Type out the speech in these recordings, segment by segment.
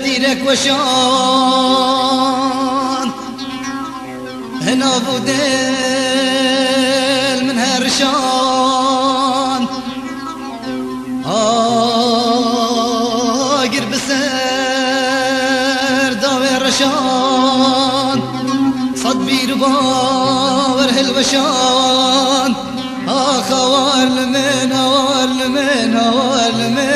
تيرك وشان هنا بودل من هرشان قرب سر داوي رشان صد بير باور هلوشان خوال من وال من وال من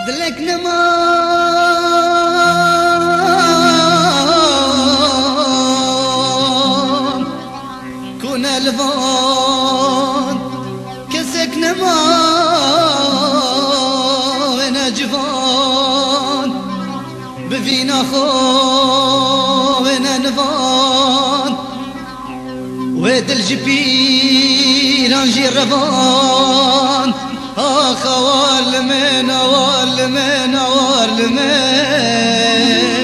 دلك نمان كون الفان كسك نمان جفان بفينا خوين نفان ودل جبيران جيرفان خوال من وال من وال من